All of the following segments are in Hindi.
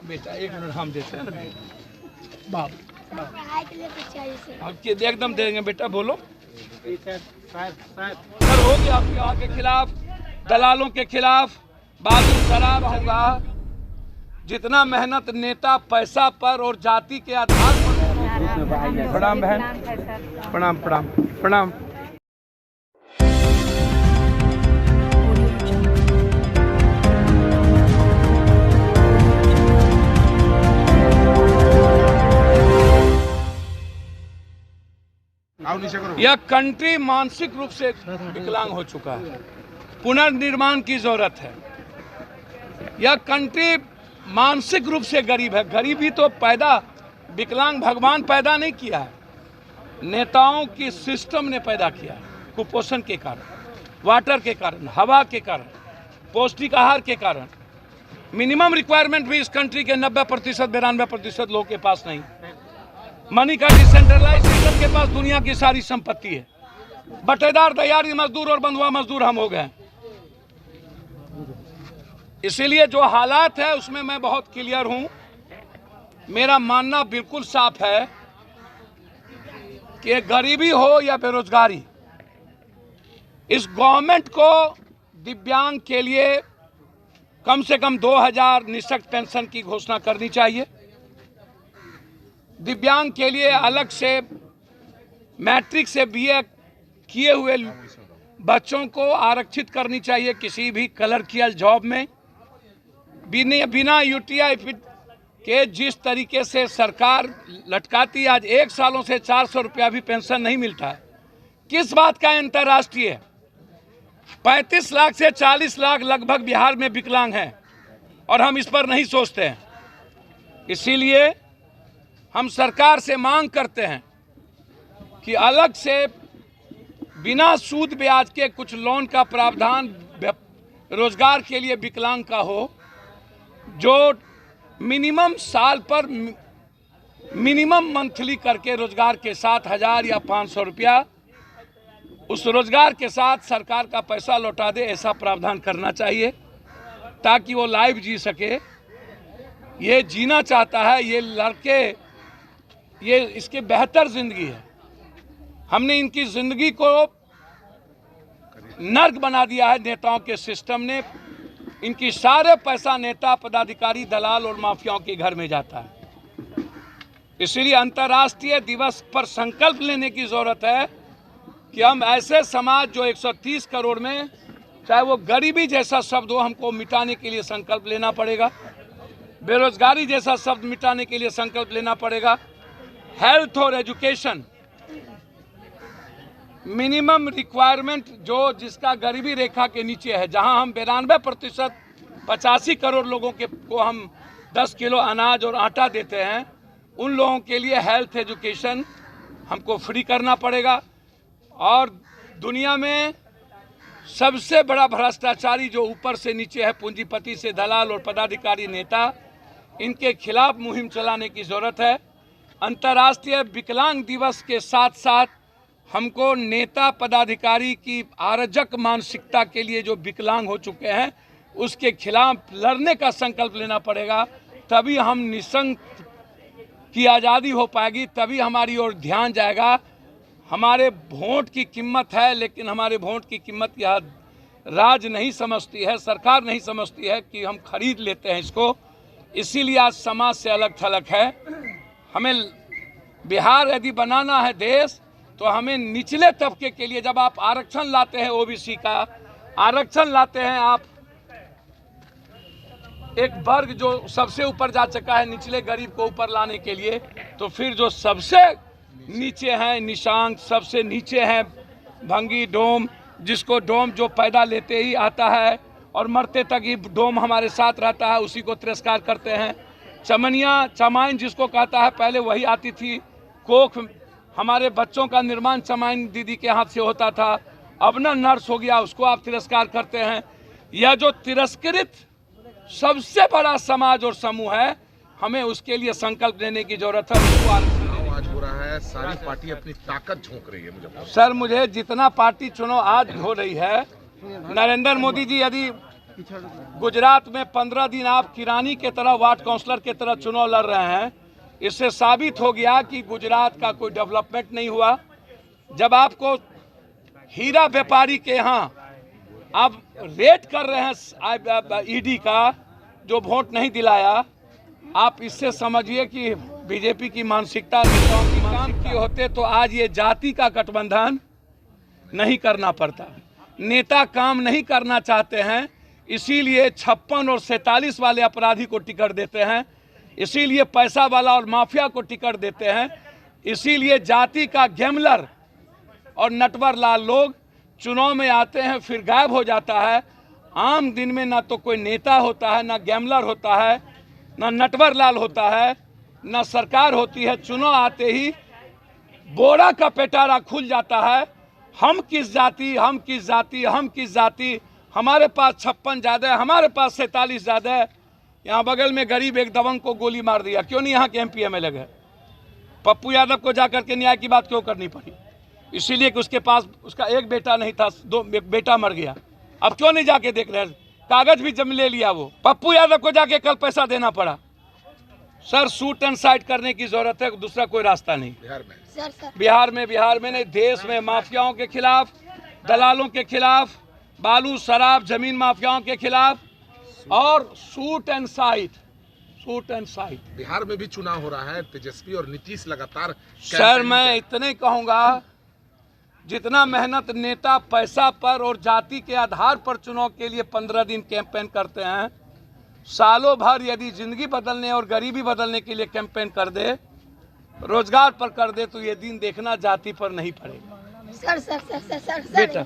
बेटा 1 मिनट हम देते हैं ना बाप पढ़ाई के लिए कुछ चाहिए सर। आपके एकदम देंगे बेटा, बोलो सर। हो गया आपके खिलाफ, दलालों के खिलाफ बाजू शराब होगा। जितना मेहनत नेता पैसा पर और जाति के आधार पर। प्रणाम बहन, प्रणाम प्रणाम प्रणाम। यह कंट्री मानसिक रूप से विकलांग हो चुका है, पुनर्निर्माण की जरूरत है। यह कंट्री मानसिक रूप से गरीब है। गरीबी तो पैदा विकलांग भगवान पैदा नहीं किया है, नेताओं की सिस्टम ने पैदा किया है। कुपोषण के कारण, वाटर के कारण, हवा के कारण, पौष्टिक आहार के कारण। मिनिमम रिक्वायरमेंट भी इस कंट्री के 90% 92% लोगों के पास नहीं। मनी का डिसेंट्रलाइज सिस्टम के पास दुनिया की सारी संपत्ति है। बटेदार तैयारी मजदूर और बंधुआ मजदूर हम हो गए। इसीलिए जो हालात है उसमें मैं बहुत क्लियर हूं। मेरा मानना बिल्कुल साफ है कि गरीबी हो या बेरोजगारी, इस गवर्नमेंट को दिव्यांग के लिए कम से कम 2000 निःशक्त पेंशन की घोषणा करनी चाहिए। दिव्यांग के लिए अलग से मैट्रिक से बीए किए हुए बच्चों को आरक्षित करनी चाहिए किसी भी क्लर्कियल जॉब में। बिना यूटीआई के जिस तरीके से सरकार लटकाती, आज 1 सालों से 400 रुपया भी पेंशन नहीं मिलता है। किस बात का अंतर्राष्ट्रीय? 35 लाख से 40 लाख लगभग बिहार में विकलांग हैं और हम इस पर नहीं सोचते हैं। इसीलिए हम सरकार से मांग करते हैं कि अलग से बिना सूद ब्याज के कुछ लोन का प्रावधान रोजगार के लिए विकलांग का हो, जो मिनिमम साल पर मिनिमम मंथली करके रोजगार के साथ 1000 या 500 रुपया उस रोजगार के साथ सरकार का पैसा लौटा दे, ऐसा प्रावधान करना चाहिए ताकि वो लाइफ जी सके। ये जीना चाहता है, ये लड़के, ये इसकी बेहतर जिंदगी है। हमने इनकी जिंदगी को नर्क बना दिया है नेताओं के सिस्टम ने। इनकी सारे पैसा नेता, पदाधिकारी, दलाल और माफियाओं के घर में जाता है। इसलिए अंतर्राष्ट्रीय दिवस पर संकल्प लेने की जरूरत है कि हम ऐसे समाज जो 130 करोड़ में, चाहे वो गरीबी जैसा शब्द हो, हमको मिटाने के लिए संकल्प लेना पड़ेगा। बेरोजगारी जैसा शब्द मिटाने के लिए संकल्प लेना पड़ेगा। हेल्थ और एजुकेशन, मिनिमम रिक्वायरमेंट जो जिसका गरीबी रेखा के नीचे है, जहां हम 92% 85 करोड़ लोगों को हम 10 किलो अनाज और आटा देते हैं, उन लोगों के लिए हेल्थ एजुकेशन हमको फ्री करना पड़ेगा। और दुनिया में सबसे बड़ा भ्रष्टाचारी जो ऊपर से नीचे है, पूंजीपति से दलाल और पदाधिकारी नेता, इनके खिलाफ मुहिम चलाने की जरूरत है। अंतर्राष्ट्रीय विकलांग दिवस के साथ साथ हमको नेता पदाधिकारी की अराजक मानसिकता के लिए जो विकलांग हो चुके हैं उसके खिलाफ लड़ने का संकल्प लेना पड़ेगा। तभी हम निशंक की आज़ादी हो पाएगी, तभी हमारी ओर ध्यान जाएगा। हमारे वोट की कीमत है, लेकिन हमारे वोट की कीमत यह राज नहीं समझती है, सरकार नहीं समझती है कि हम खरीद लेते हैं इसको। इसीलिए आज समाज से अलग थलग है। हमें बिहार यदि बनाना है देश, तो हमें निचले तबके के लिए, जब आप आरक्षण लाते हैं, ओबीसी का आरक्षण लाते हैं, आप एक वर्ग जो सबसे ऊपर जा चुका है निचले गरीब को ऊपर लाने के लिए, तो फिर जो सबसे नीचे हैं निशांक, सबसे नीचे हैं भंगी डोम, जिसको डोम जो पैदा लेते ही आता है और मरते तक ही डोम हमारे साथ रहता है, उसी को तिरस्कार करते हैं। चमनिया चमाइन जिसको कहता है, पहले वही आती थी। कोख, हमारे बच्चों का निर्माण चमाइन दीदी के हाथ से होता था, अब ना नर्स हो गया, उसको आप तिरस्कार करते हैं। यह जो तिरस्कृत सबसे बड़ा समाज और समूह है, हमें उसके लिए संकल्प लेने की जरूरत है। आज हो रहा है, सारी पार्टी अपनी ताकत झोंक रही है। मुझे सर, मुझे जितना पार्टी चुनाव आज हो रही है, नरेंद्र मोदी जी यदि गुजरात में 15 दिन आप किरानी के तरह वार्ड काउंसलर के तरह चुनाव लड़ रहे हैं। इससे साबित हो गया कि गुजरात का कोई डेवलपमेंट नहीं हुआ। जब आपको हीरा व्यापारी के यहाँ आप रेड कर रहे हैं ईडी का, जो वोट नहीं दिलाया, आप इससे समझिए कि बीजेपी की मानसिकता काम की होते तो आज ये जाति का गठबंधन नहीं करना पड़ता। नेता काम नहीं करना चाहते हैं, इसीलिए 56 और 47 वाले अपराधी को टिकट देते हैं, इसीलिए पैसा वाला और माफिया को टिकट देते हैं, इसीलिए जाति का गैमलर और नटवर लाल लोग चुनाव में आते हैं फिर गायब हो जाता है। आम दिन में ना तो कोई नेता होता है, ना गैमलर होता है, ना नटवर लाल होता है, ना सरकार होती है। चुनाव आते ही बोरा का पेटारा खुल जाता है। हम किस जाति, हम किस जाति, हम किस जाति, हमारे पास 56 ज़्यादा है, हमारे पास 47 ज़्यादा है। यहाँ बगल में गरीब एक दबंग को गोली मार दिया, क्यों नहीं यहाँ के MP MLA गए? पप्पू यादव को जाकर के न्याय की बात क्यों करनी पड़ी? इसीलिए कि उसके पास उसका एक बेटा नहीं था, एक बेटा मर गया। अब क्यों नहीं जाके देख रहे हैं? कागज भी जम ले लिया वो। पप्पू यादव को जाके कल पैसा देना पड़ा। सर, शूट एंड साइड करने की जरूरत है, दूसरा कोई रास्ता नहीं। बिहार में नहीं, देश में माफियाओं के खिलाफ, दलालों के खिलाफ, बालू शराब जमीन माफियाओं के खिलाफ, और शूट एंड साइड। बिहार में भी चुनाव हो रहा है, तेजस्वी और नीतीश लगातार। सर, मैं इतने कहूंगा, जितना मेहनत नेता पैसा पर और जाति के आधार पर चुनाव के लिए 15 दिन कैंपेन करते हैं, सालों भर यदि जिंदगी बदलने और गरीबी बदलने के लिए कैंपेन कर दे, रोजगार पर कर दे, तो ये दिन देखना जाति पर नहीं पड़ेगा। सर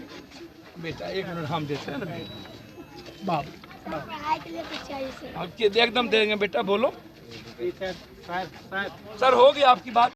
बेटा 1 मिनट हम देते हैं ना बाप। पढ़ाई के लिए कुछ चाहिए सर। आपके एकदम देंगे बेटा, बोलो। सर हो गया आपकी बात।